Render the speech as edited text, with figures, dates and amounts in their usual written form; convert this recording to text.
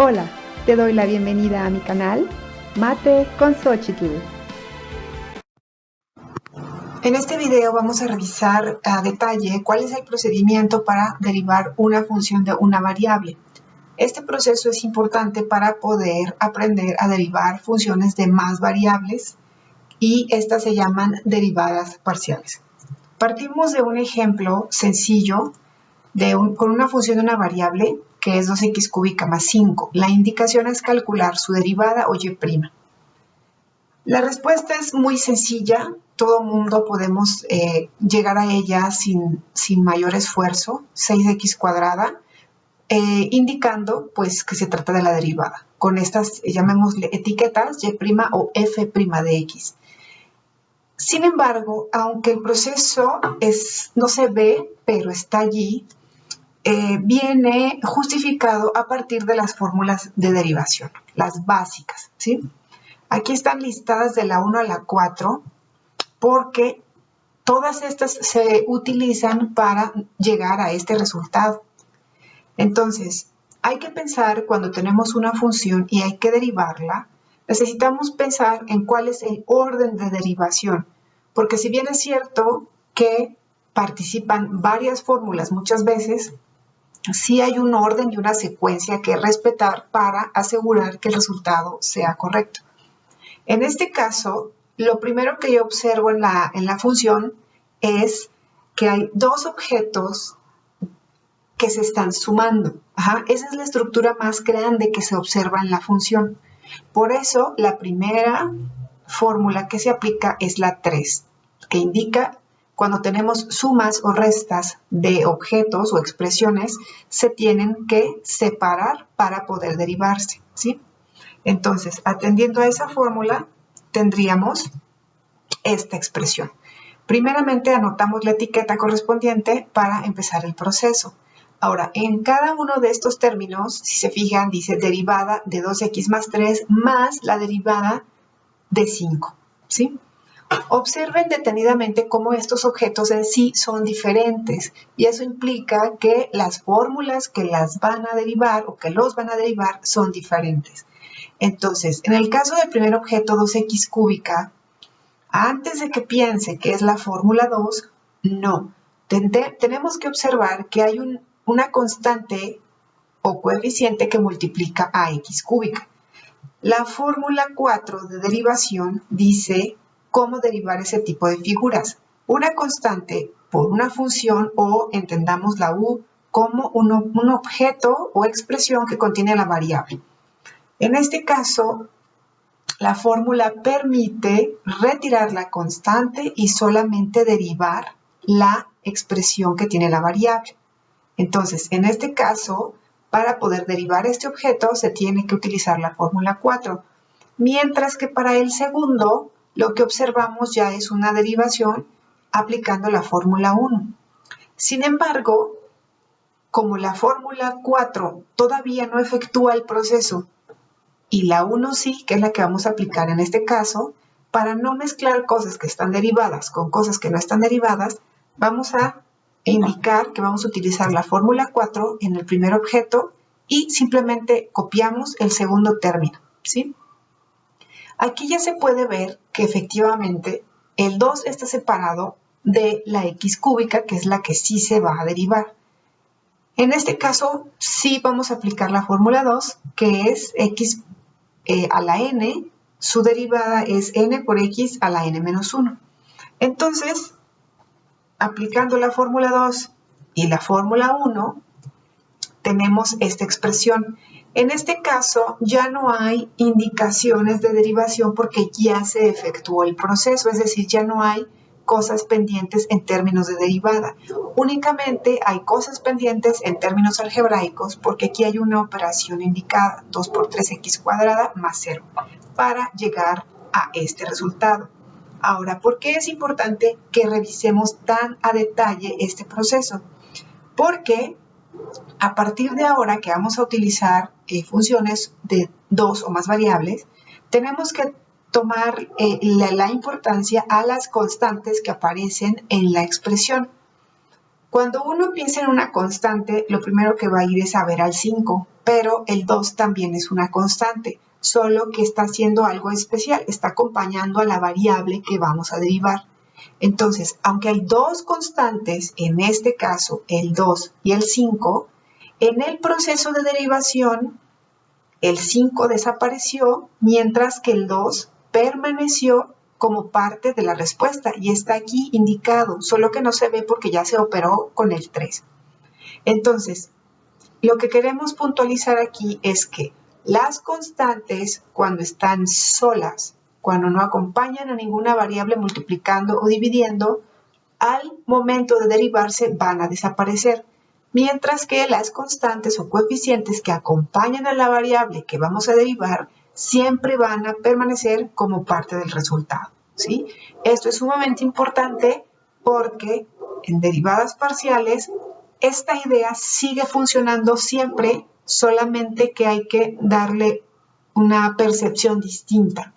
Hola, te doy la bienvenida a mi canal Mate con Xochitl. En este video vamos a revisar a detalle cuál es el procedimiento para derivar una función de una variable. Este proceso es importante para poder aprender a derivar funciones de más variables y estas se llaman derivadas parciales. Partimos de un ejemplo sencillo con una función de una variable que es 2x cúbica más 5. La indicación es calcular su derivada o y'. La respuesta es muy sencilla, todo mundo podemos llegar a ella sin mayor esfuerzo, 6x cuadrada, indicando pues que se trata de la derivada. Con estas, llamémosle etiquetas, y' o f' de x. Sin embargo, aunque el proceso no se ve, pero está allí, viene justificado a partir de las fórmulas de derivación, las básicas, ¿sí? Aquí están listadas de la 1 a la 4 porque todas estas se utilizan para llegar a este resultado. Entonces, hay que pensar cuando tenemos una función y hay que derivarla, necesitamos pensar en cuál es el orden de derivación, porque si bien es cierto que participan varias fórmulas muchas veces, sí hay un orden y una secuencia que respetar para asegurar que el resultado sea correcto. En este caso, lo primero que yo observo en la función es que hay dos objetos que se están sumando. Esa es la estructura más grande que se observa en la función. Por eso, la primera fórmula que se aplica es la 3, que indica cuando tenemos sumas o restas de objetos o expresiones, se tienen que separar para poder derivarse, ¿sí? Entonces, atendiendo a esa fórmula, tendríamos esta expresión. Primeramente, anotamos la etiqueta correspondiente para empezar el proceso. Ahora, en cada uno de estos términos, si se fijan, dice derivada de 2x más 3 más la derivada de 5, ¿sí? Observen detenidamente cómo estos objetos en sí son diferentes y eso implica que las fórmulas que las van a derivar o que los van a derivar son diferentes. Entonces, en el caso del primer objeto 2x cúbica, antes de que piense que es la fórmula 2, no. Tenemos que observar que hay una constante o coeficiente que multiplica a x cúbica. La fórmula 4 de derivación dice cómo derivar ese tipo de figuras. Una constante por una función o entendamos la u como un objeto o expresión que contiene la variable. En este caso, la fórmula permite retirar la constante y solamente derivar la expresión que tiene la variable. Entonces, en este caso, para poder derivar este objeto se tiene que utilizar la fórmula 4, mientras que para el segundo lo que observamos ya es una derivación aplicando la fórmula 1. Sin embargo, como la fórmula 4 todavía no efectúa el proceso y la 1 sí, que es la que vamos a aplicar en este caso, para no mezclar cosas que están derivadas con cosas que no están derivadas, vamos a indicar que vamos a utilizar la fórmula 4 en el primer objeto y simplemente copiamos el segundo término, ¿sí? Aquí ya se puede ver que efectivamente el 2 está separado de la x cúbica, que es la que sí se va a derivar. En este caso, sí vamos a aplicar la fórmula 2, que es x a la n, su derivada es n por x a la n menos 1. Entonces, aplicando la fórmula 2 y la fórmula 1, tenemos esta expresión. En este caso, ya no hay indicaciones de derivación porque ya se efectuó el proceso, es decir, ya no hay cosas pendientes en términos de derivada. Únicamente hay cosas pendientes en términos algebraicos porque aquí hay una operación indicada, 2 por 3x cuadrada más 0, para llegar a este resultado. Ahora, ¿por qué es importante que revisemos tan a detalle este proceso? Porque a partir de ahora que vamos a utilizar funciones de 2 o más variables, tenemos que tomar la importancia a las constantes que aparecen en la expresión. Cuando uno piensa en una constante, lo primero que va a ir es a ver al 5, pero el 2 también es una constante, solo que está haciendo algo especial, está acompañando a la variable que vamos a derivar. Entonces, aunque hay dos constantes, en este caso el 2 y el 5, en el proceso de derivación, el 5 desapareció, mientras que el 2 permaneció como parte de la respuesta y está aquí indicado, solo que no se ve porque ya se operó con el 3. Entonces, lo que queremos puntualizar aquí es que las constantes, cuando están solas, cuando no acompañan a ninguna variable multiplicando o dividiendo, al momento de derivarse van a desaparecer, mientras que las constantes o coeficientes que acompañan a la variable que vamos a derivar siempre van a permanecer como parte del resultado, ¿sí? Esto es sumamente importante porque en derivadas parciales esta idea sigue funcionando siempre, solamente que hay que darle una percepción distinta.